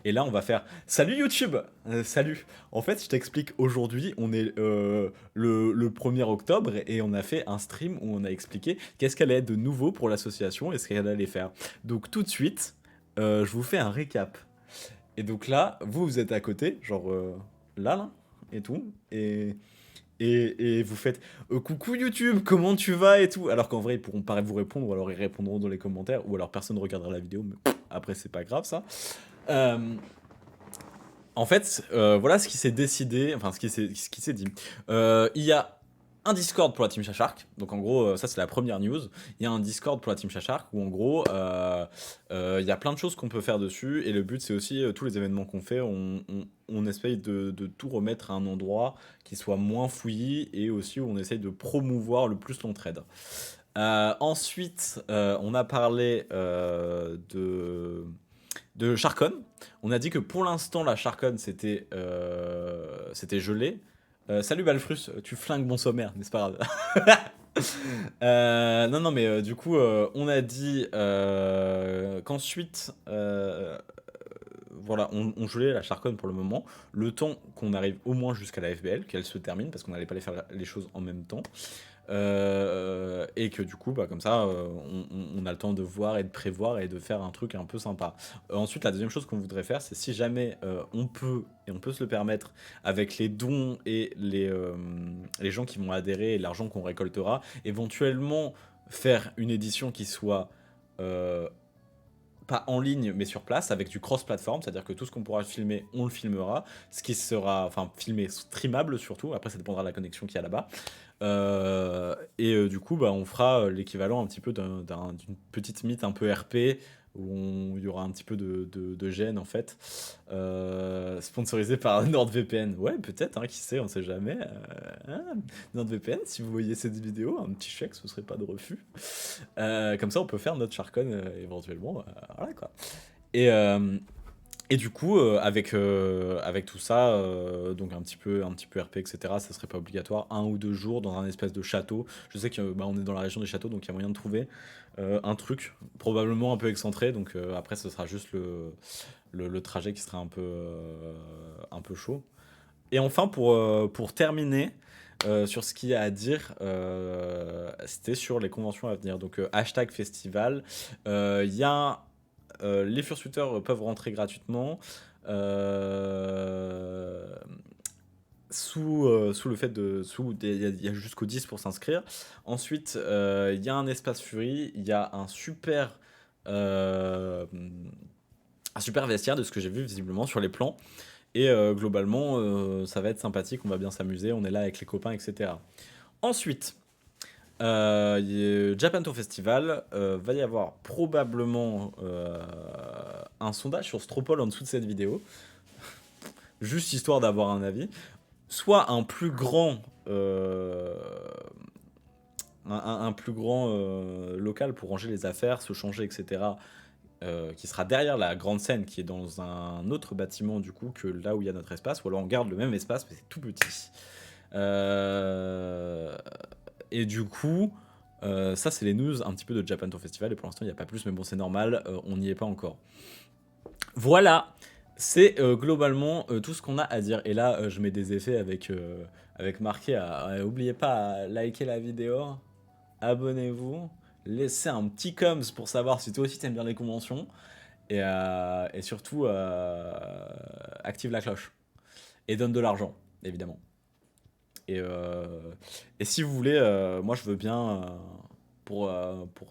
Et là, on va faire salut YouTube. Salut. En fait, je t'explique, aujourd'hui, on est le 1er octobre et on a fait un stream où on a expliqué qu'est-ce qu'elle allait être de nouveau pour l'association et ce qu'elle allait faire. Donc, tout de suite, je vous fais un récap. Et donc là, vous êtes à côté, genre là, et tout. Et vous faites coucou YouTube, comment tu vas et tout. Alors qu'en vrai, ils pourront pas vous répondre, ou alors ils répondront dans les commentaires, ou alors personne ne regardera la vidéo, mais après, c'est pas grave ça. Euh, En fait, voilà ce qui s'est décidé, enfin ce qui s'est dit. Il y a un Discord pour la Team Chachark, donc en gros, ça c'est la première news. Il y a un Discord pour la Team Chachark où en gros, il y a plein de choses qu'on peut faire dessus, et le but c'est aussi tous les événements qu'on fait, on essaye de tout remettre à un endroit qui soit moins fouillis, et aussi où on essaye de promouvoir le plus l'entraide. Ensuite, on a parlé de Charcon. On a dit que pour l'instant, la Charcon, c'était gelé. Salut Balfrus, tu flingues mon sommaire, n'est-ce pas grave. Non, non, mais du coup, on a dit qu'ensuite, voilà, on gelait la Charcon pour le moment, le temps qu'on arrive au moins jusqu'à la FBL, qu'elle se termine, parce qu'on n'allait pas les faire les choses en même temps. Et que du coup, bah, comme ça, on a le temps de voir et de prévoir et de faire un truc un peu sympa. Ensuite, la deuxième chose qu'on voudrait faire, c'est si jamais on peut, et on peut se le permettre, avec les dons et les gens qui vont adhérer et l'argent qu'on récoltera, éventuellement faire une édition qui soit pas en ligne mais sur place avec du cross-platform, c'est-à-dire que tout ce qu'on pourra filmer, on le filmera, ce qui sera, enfin filmé, streamable surtout, après ça dépendra de la connexion qu'il y a là-bas. Du coup, bah, on fera l'équivalent un petit peu d'une petite mythe un peu RP, où il y aura un petit peu de gêne en fait. Sponsorisé par NordVPN. Ouais, peut-être, hein, qui sait, on sait jamais. NordVPN, si vous voyez cette vidéo, un petit chèque, ce serait pas de refus. Comme ça, on peut faire notre Charcon éventuellement. Voilà quoi. Et, euh, et du coup, avec tout ça, donc un petit peu RP, etc., ça serait pas obligatoire. 1 ou 2 jours dans un espèce de château. Je sais qu'on bah, on est dans la région des châteaux, donc il y a moyen de trouver un truc, probablement un peu excentré. Donc après, ce sera juste le trajet qui sera un peu chaud. Et enfin, pour terminer, sur ce qu'il y a à dire, c'était sur les conventions à venir. Donc hashtag festival. Il y a les fursuiteurs peuvent rentrer gratuitement euh, sous le fait de. Il y a jusqu'au 10 pour s'inscrire. Ensuite, il y a un espace Fury, il y a euh, un super vestiaire de ce que j'ai vu visiblement sur les plans. Et globalement, ça va être sympathique, on va bien s'amuser, on est là avec les copains, etc. Ensuite, Japanto Festival, va y avoir probablement un sondage sur Stropol en dessous de cette vidéo, juste histoire d'avoir un avis. Soit un plus grand, un plus grand local pour ranger les affaires, se changer, etc. Qui sera derrière la grande scène, qui est dans un autre bâtiment du coup que là où il y a notre espace, ou alors on garde le même espace mais c'est tout petit. Euh, et du coup, ça c'est les news un petit peu de Japan Tour Festival, et pour l'instant il n'y a pas plus, mais bon c'est normal, on n'y est pas encore. Voilà, c'est globalement tout ce qu'on a à dire. Et là, je mets des effets avec marqué oubliez pas à liker la vidéo, abonnez-vous, laissez un petit coms pour savoir si toi aussi t'aimes bien les conventions, et surtout active la cloche et donne de l'argent, évidemment. Et, euh, et si vous voulez, moi je veux bien pour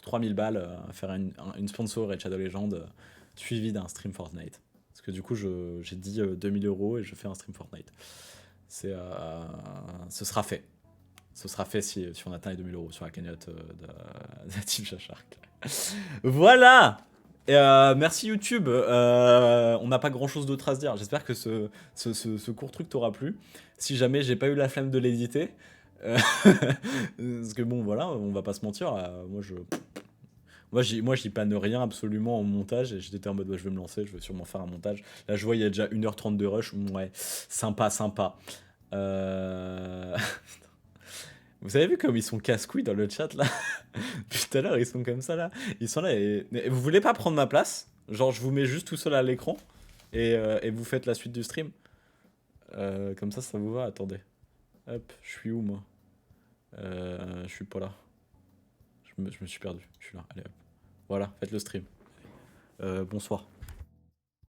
3000 balles faire une sponsor et Shadow Legend suivi d'un stream Fortnite. Parce que du coup j'ai dit 2000 € et je fais un stream Fortnite. Ce sera fait. Ce sera fait si on atteint les 2000 € sur la cagnotte de la Team Shark. Voilà. Merci YouTube. On n'a pas grand chose d'autre à se dire. J'espère que ce court truc t'aura plu. Si jamais j'ai pas eu la flemme de l'éditer. Parce que bon, voilà, on va pas se mentir. Moi, j'y panne rien absolument en montage. Et j'étais en mode, ouais, je vais me lancer, je vais sûrement faire un montage. Là, je vois, il y a déjà 1h30 de rush. Ouais, sympa, sympa. Euh... Vous avez vu comme ils sont casse-couilles dans le chat là? Depuis tout à l'heure, ils sont comme ça là. Ils sont là et vous voulez pas prendre ma place? Genre, je vous mets juste tout seul à l'écran? et vous faites la suite du stream. Comme ça vous va? Attendez. Hop, je suis où moi? Je suis pas là. Je me suis perdu. Je suis là. Allez hop. Voilà, faites le stream. Bonsoir.